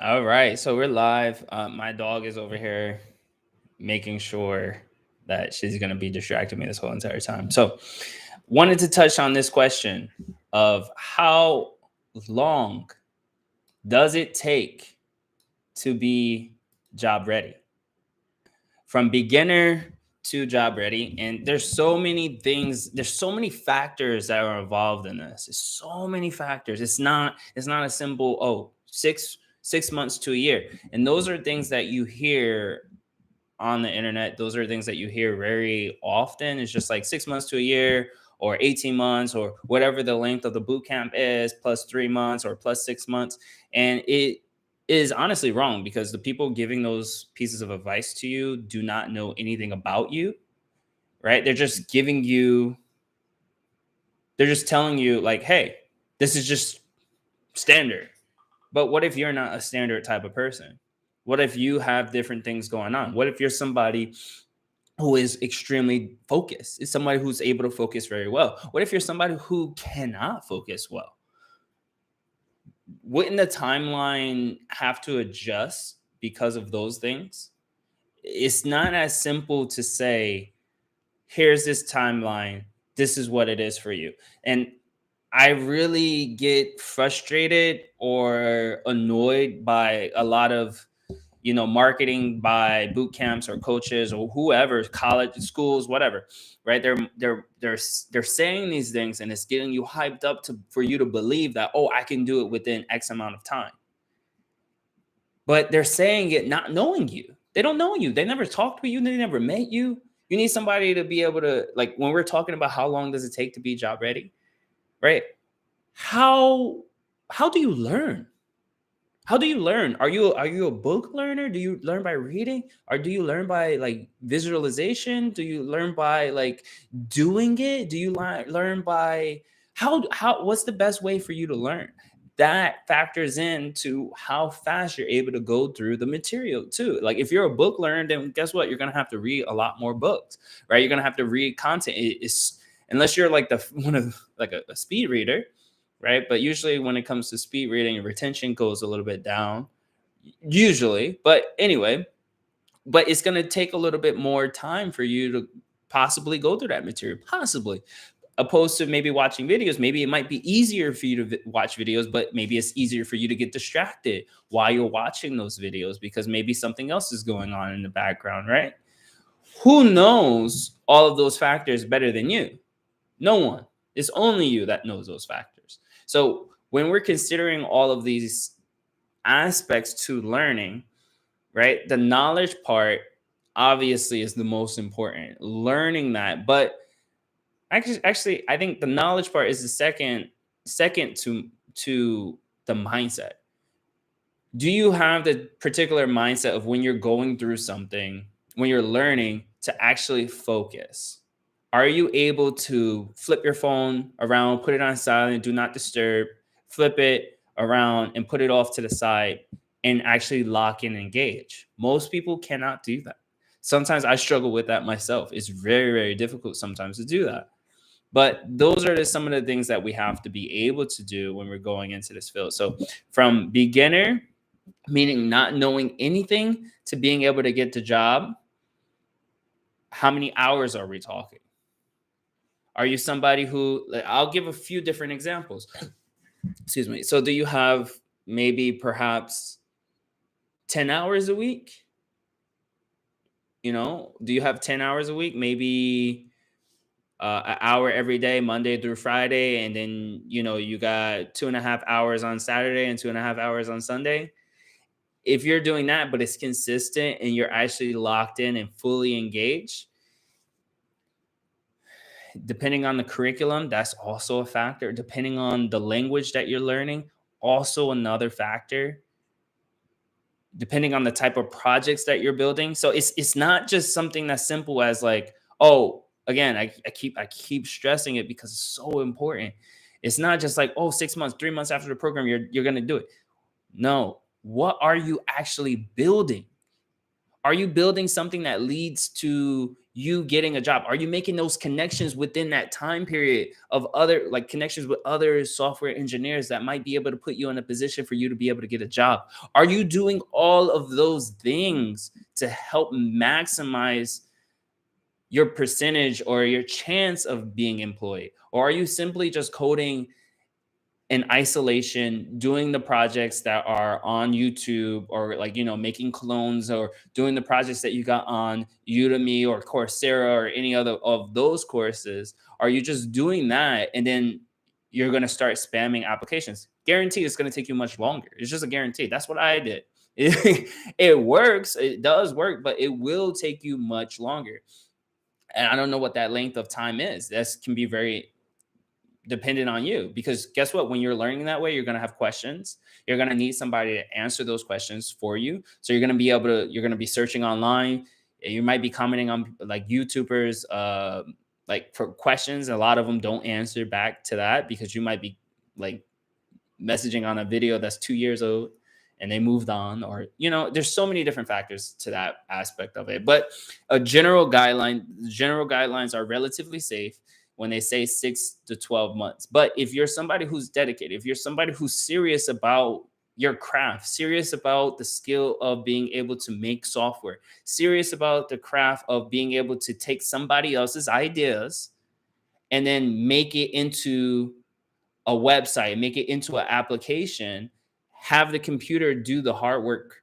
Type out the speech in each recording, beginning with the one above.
All right, so we're live. My dog is over here making sure that she's going to be distracting me this whole entire time. So, wanted to touch on this question of how long does it take to be job ready? From beginner to job ready, and there's so many things, there's so many factors that are involved in this. There's so many factors. It's not a simple, oh, six months to a year. And those are things that you hear on the internet. Those are things that you hear very often. It's just like 6 months to a year, or 18 months, or whatever the length of the boot camp is, plus 3 months or plus 6 months. And it is honestly wrong, because the people giving those pieces of advice to you do not know anything about you, right? They're just telling you, like, hey, this is just standard. But what if you're not a standard type of person? What if you have different things going on? What if you're somebody who is extremely focused? Is somebody who's able to focus very well? What if you're somebody who cannot focus well? Wouldn't the timeline have to adjust because of those things? It's not as simple to say, here's this timeline, this is what it is for you. And I really get frustrated or annoyed by a lot of, marketing by boot camps or coaches or whoever, college, schools, whatever, right? They're saying these things, and it's getting you hyped up for you to believe that, oh, I can do it within X amount of time. But they're saying it not knowing you. They don't know you. They never talked with you. They never met you. You need somebody to be able to, like, when we're talking about how long does it take to be job ready, right? How how do you learn? How do you learn? Are you a book learner? Do you learn by reading? Or do you learn by, like, visualization? Do you learn by, like, doing it? Do you learn by how what's the best way for you to learn? That factors into how fast you're able to go through the material too. Like, if you're a book learner, then guess what? You're gonna have to read a lot more books, right? You're gonna have to read content. It's unless you're like the one of like a speed reader, right? But usually when it comes to speed reading, your retention goes a little bit down, usually. But anyway, but it's going to take a little bit more time for you to possibly go through that material, possibly, opposed to maybe watching videos. Maybe it might be easier for you to watch videos, but maybe it's easier for you to get distracted while you're watching those videos, because maybe something else is going on in the background, right? Who knows all of those factors better than you? No one. It's only you that knows those factors. So when we're considering all of these aspects to learning, right, the knowledge part obviously is the most important. Learning that, but actually, I think the knowledge part is the second to the mindset. Do you have the particular mindset of, when you're going through something, when you're learning, to actually focus? Are you able to flip your phone around, put it on silent, do not disturb, flip it around and put it off to the side, and actually lock in and engage? Most people cannot do that. Sometimes I struggle with that myself. It's very, very difficult sometimes to do that. But those are some of the things that we have to be able to do when we're going into this field. So from beginner, meaning not knowing anything, to being able to get the job, how many hours are we talking? Are you somebody who, like, I'll give a few different examples. Excuse me. So do you have maybe perhaps 10 hours a week? Do you have 10 hours a week? Maybe an hour every day, Monday through Friday. And then, you got 2.5 hours on Saturday and 2.5 hours on Sunday. If you're doing that, but it's consistent and you're actually locked in and fully engaged, depending on the curriculum, that's also a factor. Depending on the language that you're learning, also another factor. Depending on the type of projects that you're building. So it's not just something that's simple as, like, oh, again, I keep stressing it because it's so important. It's not just like, oh, 6 months, 3 months after the program, you're gonna do it. No. What are you actually building? Are you building something that leads to you getting a job? Are you making those connections within that time period of other like connections with other software engineers that might be able to put you in a position for you to be able to get a job? Are you doing all of those things to help maximize your percentage or your chance of being employed? Or are you simply just coding in isolation, doing the projects that are on YouTube, or like, making clones, or doing the projects that you got on Udemy or Coursera or any other of those courses? Are you just doing that and then you're going to start spamming applications? Guarantee it's going to take you much longer. It's just a guarantee. That's what I did. It works. It does work, but it will take you much longer. And I don't know what that length of time is. This can be very dependent on you, because guess what? When you're learning that way, you're going to have questions. You're going to need somebody to answer those questions for you. So you're going to be searching online. You might be commenting on like YouTubers, like for questions. A lot of them don't answer back to that because you might be like messaging on a video that's 2 years old and they moved on, or there's so many different factors to that aspect of it. But general guidelines are relatively safe when they say 6 to 12 months. But if you're somebody who's dedicated, if you're somebody who's serious about your craft, serious about the skill of being able to make software, serious about the craft of being able to take somebody else's ideas and then make it into a website, make it into an application, have the computer do the hard work,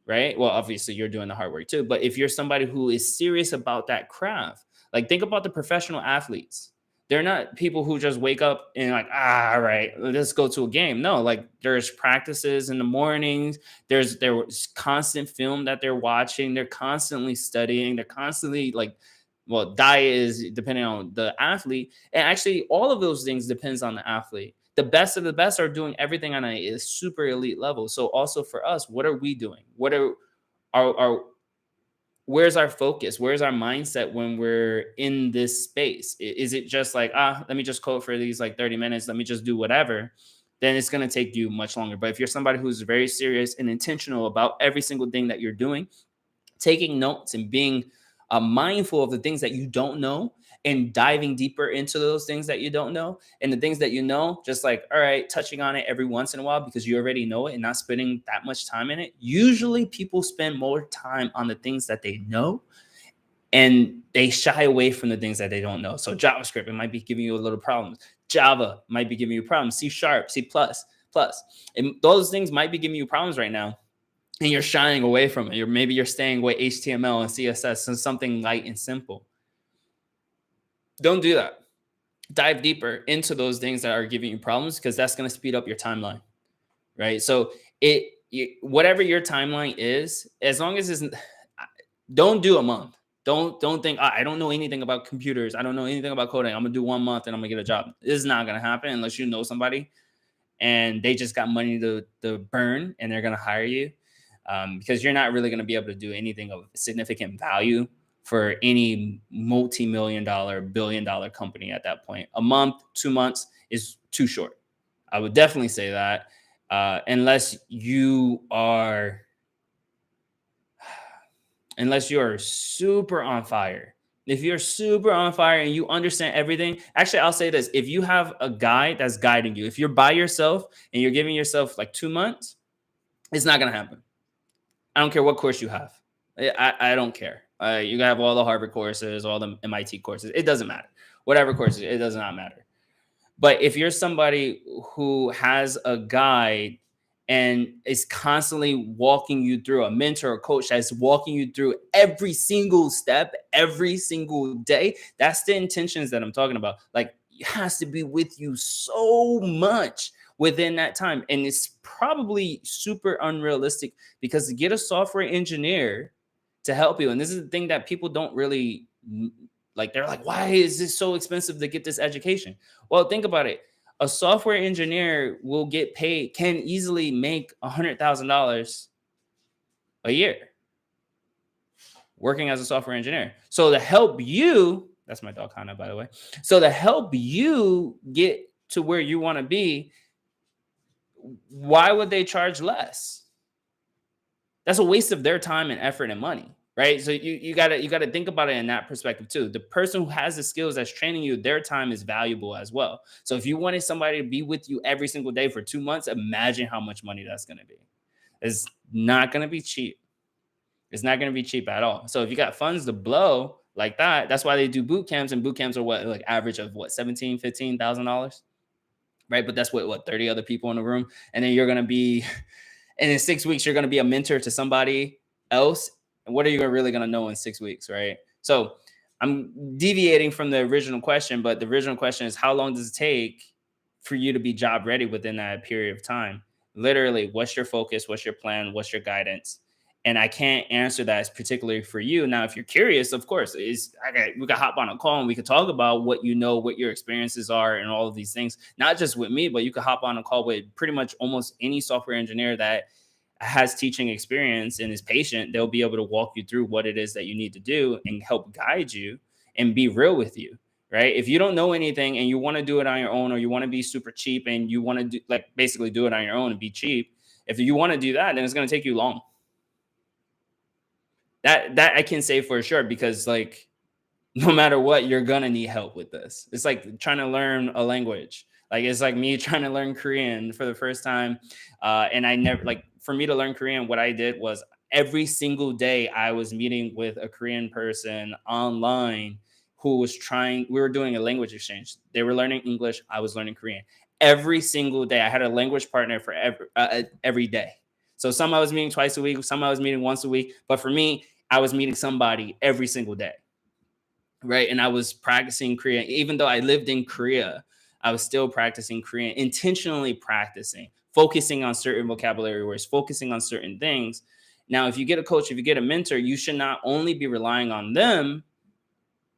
right? Well, obviously you're doing the hard work too, but if you're somebody who is serious about that craft, like think about the professional athletes. They're not people who just wake up and like, all right, let's go to a game. No, like there's practices in the mornings. There's constant film that they're watching. They're constantly studying. They're constantly like, well, diet is depending on the athlete. And actually all of those things depends on the athlete. The best of the best are doing everything on a super elite level. So also for us, what are we doing? What are our where's our focus? Where's our mindset when we're in this space? Is it just like, let me just code for these like 30 minutes, let me just do whatever? Then it's going to take you much longer. But if you're somebody who's very serious and intentional about every single thing that you're doing, taking notes and being mindful of the things that you don't know and diving deeper into those things that you don't know, and the things that you know, just like, all right, touching on it every once in a while because you already know it and not spending that much time in it. Usually people spend more time on the things that they know and they shy away from the things that they don't know. So JavaScript, it might be giving you a little problems. Java might be giving you problems. C#, C++. And those things might be giving you problems right now, and you're shying away from it. Maybe you're staying away HTML and CSS and something light and simple. Don't do that. Dive deeper into those things that are giving you problems, because that's going to speed up your timeline, right? So whatever your timeline is, as long as don't do a month. Don't think, I don't know anything about computers. I don't know anything about coding. I'm going to do 1 month and I'm going to get a job. This is not going to happen unless you know somebody and they just got money to burn and they're going to hire you. Because you're not really going to be able to do anything of significant value for any multi-million-dollar, billion-dollar company at that point. A month, 2 months is too short. I would definitely say that, unless you are super on fire. If you're super on fire and you understand everything, actually, I'll say this: if you have a guide that's guiding you, if you're by yourself and you're giving yourself like 2 months, it's not going to happen. I don't care what course you have. I don't care. You have all the Harvard courses, all the MIT courses. It doesn't matter. Whatever courses, it does not matter. But if you're somebody who has a guide and is constantly walking you through, a mentor or coach that's walking you through every single step, every single day, that's the intentions that I'm talking about. Like, it has to be with you so much within that time. And it's probably super unrealistic, because to get a software engineer to help you, and this is the thing that people don't really like, they're like, why is this so expensive to get this education? Well, think about it. A software engineer will get paid, can easily make $100,000 a year working as a software engineer. So to help you, that's my dog Hannah, by the way. So to help you get to where you want to be, why would they charge less? That's a waste of their time and effort and money. right? So you gotta think about it in that perspective too. The person who has the skills that's training you, their time is valuable as well. So if you wanted somebody to be with you every single day for 2 months, imagine how much money that's gonna be. It's not gonna be cheap. It's not gonna be cheap at all. So if you got funds to blow like that, that's why they do boot camps, and boot camps are what, like average of what, 17, $15,000, right? But that's what 30 other people in the room. And then you're gonna be, and in 6 weeks, you're gonna be a mentor to somebody else. And what are you really gonna know in 6 weeks, right? So I'm deviating from the original question, but the original question is, how long does it take for you to be job ready within that period of time? Literally, what's your focus? What's your plan? What's your guidance? And I can't answer that as particularly for you. Now, if you're curious, of course, we could hop on a call and we could talk about what you know, what your experiences are, and all of these things. Not just with me, but you could hop on a call with pretty much almost any software engineer that has teaching experience and is patient. They'll be able to walk you through what it is that you need to do and help guide you and be real with you. Right. If you don't know anything and you want to do it on your own, or you want to be super cheap and you want to do, like, basically do it on your own and be cheap, if you want to do that, then it's going to take you long. That I can say for sure, because like, no matter what, you're gonna need help with this. It's like trying to learn a language. Like, it's like me trying to learn Korean for the first time. And I never, like, for me to learn Korean, what I did was every single day I was meeting with a Korean person online who was trying, we were doing a language exchange. They were learning English, I was learning Korean. Every single day, I had a language partner for every day. So some I was meeting twice a week, some I was meeting once a week. But for me, I was meeting somebody every single day, right? And I was practicing Korean. Even though I lived in Korea, I was still practicing Korean, intentionally practicing, focusing on certain vocabulary words, focusing on certain things. Now, if you get a coach, if you get a mentor, you should not only be relying on them,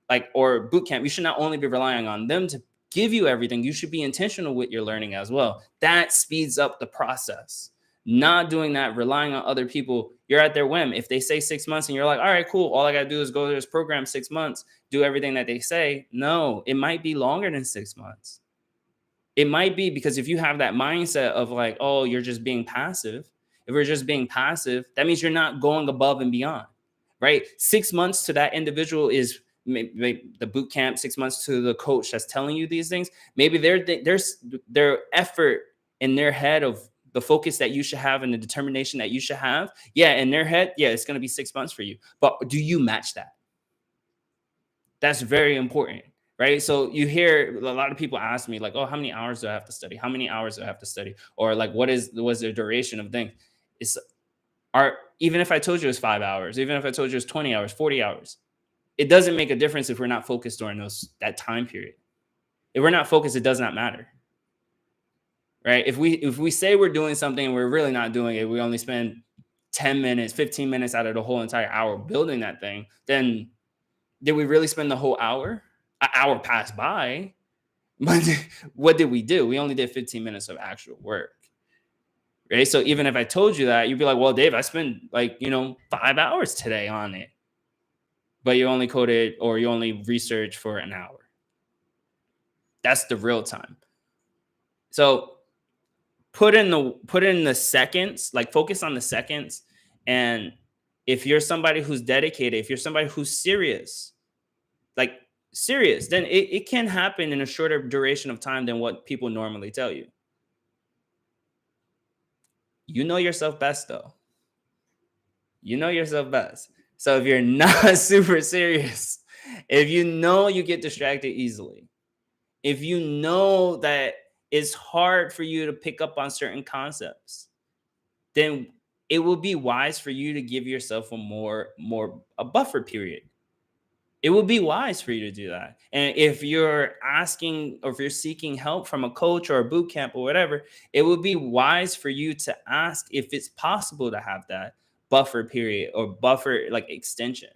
like, or boot camp, you should not only be relying on them to give you everything. You should be intentional with your learning as well. That speeds up the process. Not doing that, relying on other people, you're at their whim. If they say 6 months and you're like, all right, cool, all I got to do is go to this program 6 months, do everything that they say. No, it might be longer than 6 months. It might be, because if you have that mindset of like, oh, you're just being passive, if you're just being passive, that means you're not going above and beyond, right? 6 months to that individual is maybe the boot camp, 6 months to the coach that's telling you these things. Maybe their effort in their head of the focus that you should have and the determination that you should have. Yeah, in their head, yeah, it's going to be 6 months for you. But do you match that? That's very important, right? So you hear a lot of people ask me like, "Oh, how many hours do I have to study? How many hours do I have to study?" Or like, "Was the duration of things?" It's even if I told you it's 5 hours, even if I told you it's 20 hours, 40 hours, it doesn't make a difference if we're not focused during that time period. If we're not focused, it does not matter, right? If we say we're doing something and we're really not doing it, we only spend 10 minutes, 15 minutes out of the whole entire hour building that thing, then did we really spend the whole hour? An hour passed by, but what did we do? We only did 15 minutes of actual work, right? So even if I told you that, you'd be like, well, Dave, I spent like, 5 hours today on it, but you only coded or you only researched for an hour. That's the real time. So put in the seconds, like focus on the seconds. And if you're somebody who's dedicated, if you're somebody who's serious, like serious, then it can happen in a shorter duration of time than what people normally tell you. You know yourself best though. You know yourself best. So if you're not super serious, if you know you get distracted easily, if you know that it's hard for you to pick up on certain concepts, then it will be wise for you to give yourself a buffer period. It would be wise for you to do that. And if you're asking or if you're seeking help from a coach or a boot camp or whatever, it would be wise for you to ask if it's possible to have that buffer period or buffer like extension.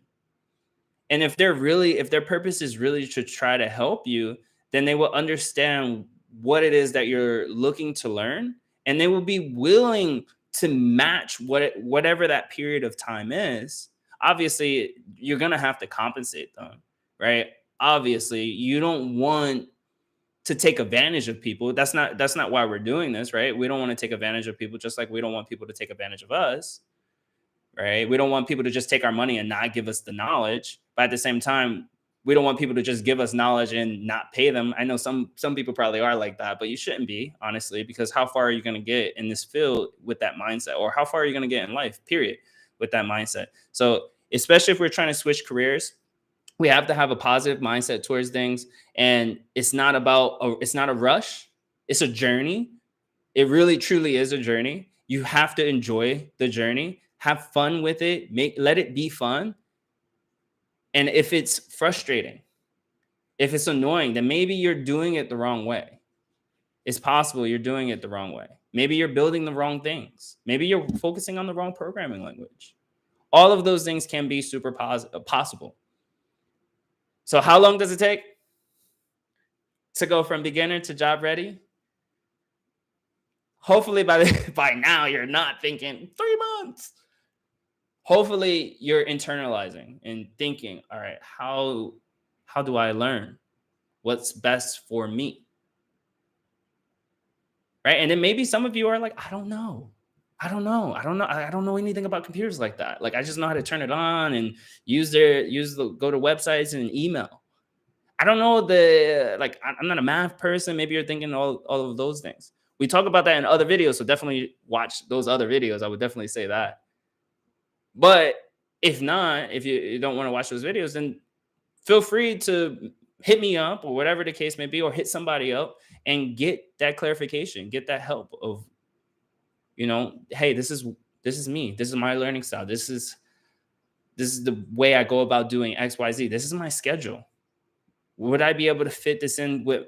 And if their purpose is really to try to help you, then they will understand what it is that you're looking to learn, and they will be willing to match whatever that period of time is. Obviously, you're gonna have to compensate them, right? Obviously, you don't want to take advantage of people. That's not why we're doing this, right? We don't want to take advantage of people, just like we don't want people to take advantage of us. right? We don't want people to just take our money and not give us the knowledge. But at the same time, we don't want people to just give us knowledge and not pay them. I know some people probably are like that, but you shouldn't be, honestly, because how far are you going to get in this field with that mindset? Or how far are you going to get in life, period, with that mindset? So, especially if we're trying to switch careers, we have to have a positive mindset towards things. And it's not a rush, it's a journey. It really truly is a journey. You have to enjoy the journey, have fun with it, let it be fun. And if it's frustrating, if it's annoying, then maybe you're doing it the wrong way. It's possible you're doing it the wrong way. Maybe you're building the wrong things. Maybe you're focusing on the wrong programming language. All of those things can be super possible. So how long does it take to go from beginner to job ready? Hopefully by now you're not thinking 3 months. Hopefully you're internalizing and thinking, all right, how do I learn? What's best for me? Right? And then maybe some of you are like, I don't know. I don't know anything about computers like that. Like, I just know how to turn it on and go to websites and email. I don't know I'm not a math person. Maybe you're thinking all of those things. We talk about that in other videos, so definitely watch those other videos. I would definitely say that. But if not, if you don't want to watch those videos, then feel free to hit me up or whatever the case may be, or hit somebody up and get that clarification, get that help of, hey, this is me. This is my learning style. This is the way I go about doing XYZ. This is my schedule. Would I be able to fit this in with,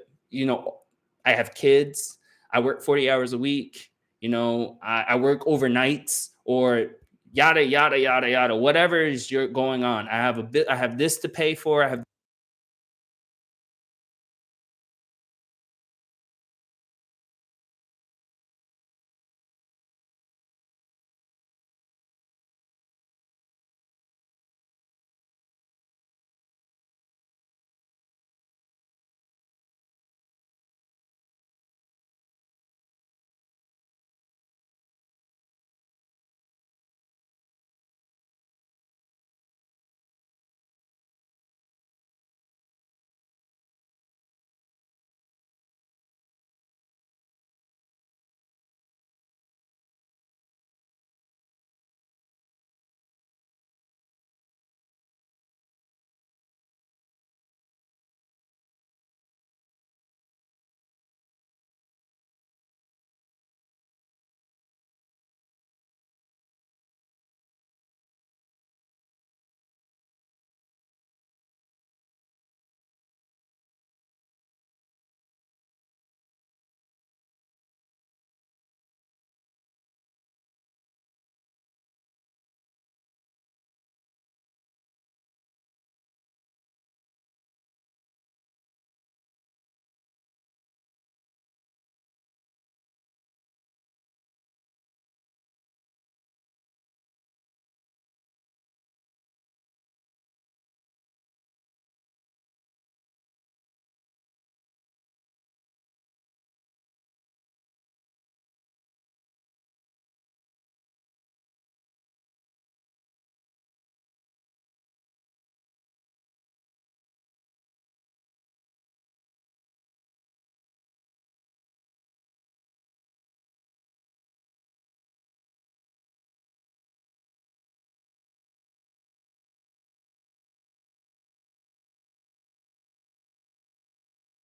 I have kids. I work 40 hours a week. I work overnights, or yada, yada, yada, yada, whatever is going on. I have this to pay for. I have